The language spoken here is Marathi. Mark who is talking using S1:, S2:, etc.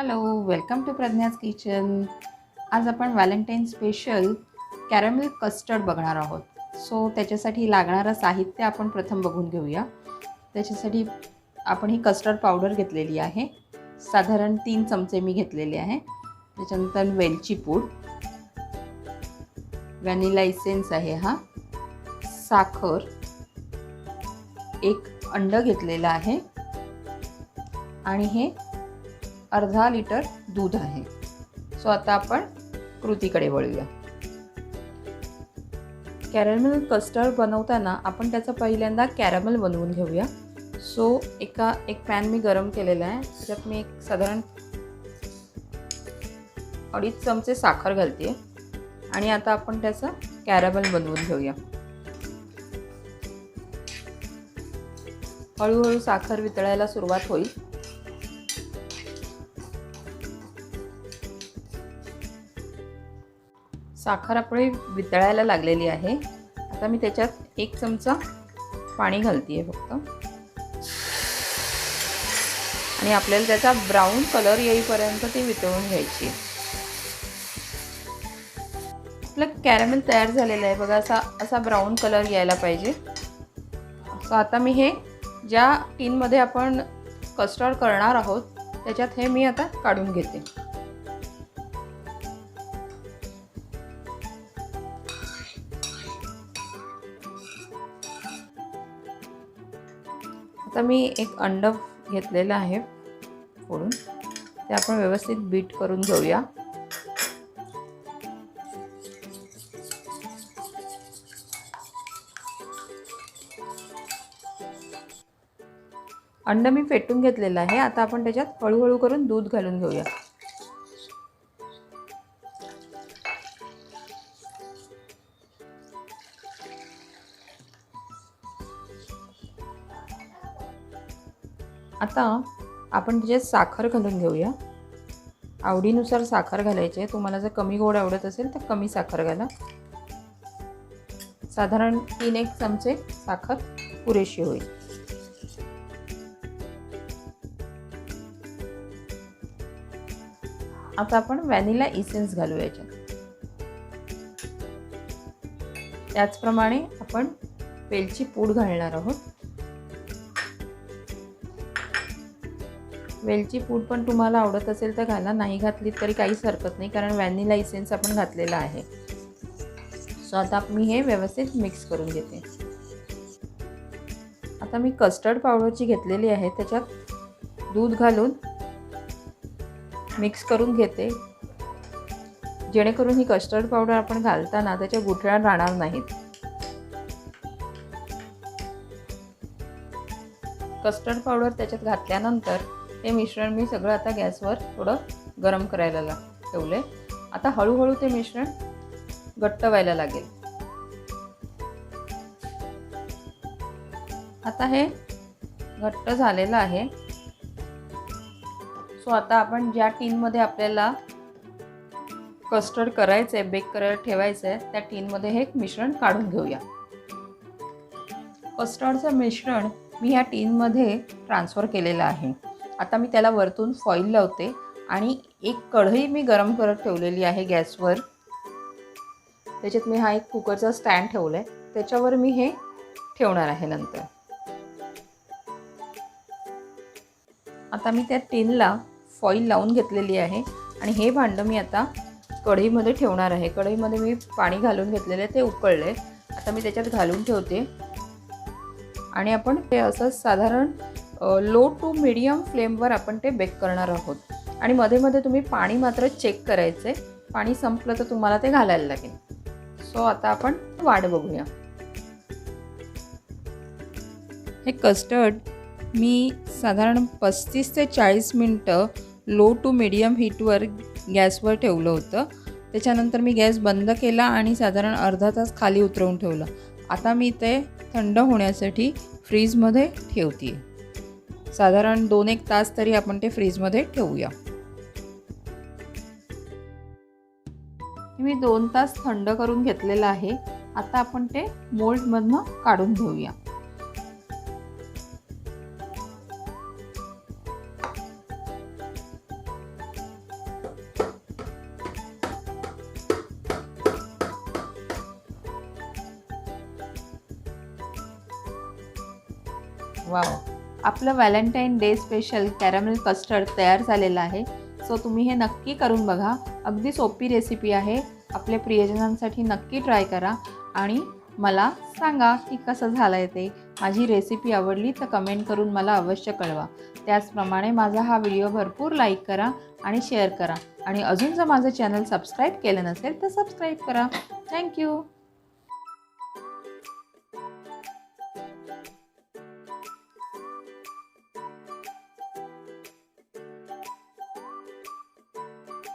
S1: Hello, welcome to Pragya's kitchen. आज आपण व्हॅलेंटाईन स्पेशल कॅरमेल कस्टर्ड बघणार आहोत. सो त्याच्यासाठी लागणारं साहित्य आपण प्रथम बघून घेऊया. त्याच्यासाठी आपण ही कस्टर्ड पावडर घेतलेली आहे, साधारण 3 चमचे मी घेतलेले आहे. त्याच्यानंतर वेलची पूड, व्हॅनिला इसेन्स आहे हा, साखर, एक अंड घेतलेलं आहे आणि हे अर्धा लिटर दूध आहे. सो आता आपण कृतीकडे वळूया. कॅरमेल कस्टर्ड बनवताना आपण त्याचं पहिल्यांदा कॅरमेल बनवून घेऊया. सो एक पॅन मी गरम केलेला आहे. त्याच्यात मी एक साधारण 2.5 चमचे साखर घालते आणि आता आपण त्याचं कॅरमेल बनवून घेऊया. हळूहळू साखर वितळायला सुरुवात होईल. साखर आपली वितळायला लागलेली आहे. आता मी त्याच्यात 1 चमचा पाणी घालते फक्त, आणि आपल्याला त्याचा ब्राऊन कलर येईपर्यंत ती वितळून घ्यायची. आपलं कॅरमेल तयार झालेलं आहे बघा. असा ब्राऊन कलर यायला पाहिजे. सो आता मी हे ज्या टीनमध्ये आपण कस्टर्ड करणार आहोत त्याच्यात हे मी आता काढून घेते. आता मी एक अंड घेतलेलं आहे फोडून, ते आपण व्यवस्थित बीट करून घेऊया. अंड मी फेटून घेतलेलं आहे. आता आपण त्याच्यात हळूहळू करून दूध घालून घेऊया. आता आपण त्याच्यात साखर घालून घेऊया. आवडीनुसार साखर घालायची आहे. तुम्हाला जर कमी गोड आवडत असेल तर कमी साखर घाला. साधारण 3-1 चमचे साखर पुरेशी होईल. आता आपण व्हॅनिला इसेन्स घालू याच्यात. त्याचप्रमाणे आपण वेलची पूड घालणार आहोत. वेलची पूड पण तुम्हाला आवडत असेल तर घाला, नाही घातली तरी काहीच हरकत नाही, कारण व्हॅनिला इसेन्स आपण घातलेला आहे. सो आता मी हे व्यवस्थित मिक्स करून घेते. आता मी कस्टर्ड पावडरची घेतलेली आहे, त्याच्यात दूध घालून मिक्स करून घेते, जेणेकरून ही कस्टर्ड पावडर आपण घालताना त्याच्या गुठळ्या राहणार नाहीत. कस्टर्ड पावडर त्याच्यात घातल्यानंतर हे मिश्रण मी सगळं आता गॅसवर थोडं गरम करायला ठेवले. आता हळूहळू ते मिश्रण घट्ट व्हायला लागेल. आता हे घट्ट झालेलं आहे. सो आता आपण ज्या टीनमध्ये आपल्याला कस्टर्ड करायचं आहे, बेक करायला ठेवायचं आहे, त्या टीनमध्ये हे मिश्रण काढून घेऊया. कस्टर्डचं मिश्रण मी ह्या टीनमध्ये ट्रान्सफर केलेलं आहे. आता मी त्याला वरतून फॉईल लावते आणि एक कढई मी गरम करत ठेवलेली आहे गॅसवर. त्याच्यात मी हा एक कुकरचा स्टँड ठेवला आहे, त्याच्यावर मी हे ठेवणार आहे. नंतर आता मी त्या टीनला फॉईल लावून घेतलेली आहे आणि हे भांडं मी आता कढईमध्ये ठेवणार आहे. कढईमध्ये मी पाणी घालून घेतलेलं आहे, ते उकळले. आता मी त्याच्यात घालून ठेवते आणि आपण ते असं साधारण लो टू मीडियम फ्लेमवर आपण ते बेक करणार आहोत. आणि मध्ये मध्ये तुम्ही पाणी मात्र चेक करायचं आहे. पाणी संपलं तर तुम्हाला ते घालायला लागेल. सो आता आपण वाट बघूया. हे कस्टर्ड मी साधारण 35 ते 40 मिनटं लो टू मीडियम हीटवर गॅसवर ठेवलं होतं. त्याच्यानंतर मी गॅस बंद केला आणि साधारण अर्धा तास खाली उतरवून ठेवलं. आता मी ते थंड होण्यासाठी फ्रीजमध्ये ठेवते. साधारण 2-1 तास तरी आपण ते फ्रीजमध्ये ठेवूया. मी 2 तास थंड करून घेतलेलं आहे. आता आपण ते मोल्डमधनं काढून घेऊया. वाव, आपलं Valentine day special caramel custard तयार झालेलं आहे. सो तुम्ही हे नक्की करून बघा. अगदी सोपी रेसिपी आहे. आपल्या प्रियजनांसाठी नक्की ट्राय करा आणि मला सांगा की कसं झालं आहे ते. माझी रेसिपी आवडली तर कमेंट करून मला अवश्य कळवा. त्याचप्रमाणे माझा हा व्हिडिओ भरपूर लाईक करा आणि शेअर करा. आणि अजून जर माझं चॅनल सबस्क्राईब केलं नसेल तर सबस्क्राईब करा. थँक्यू.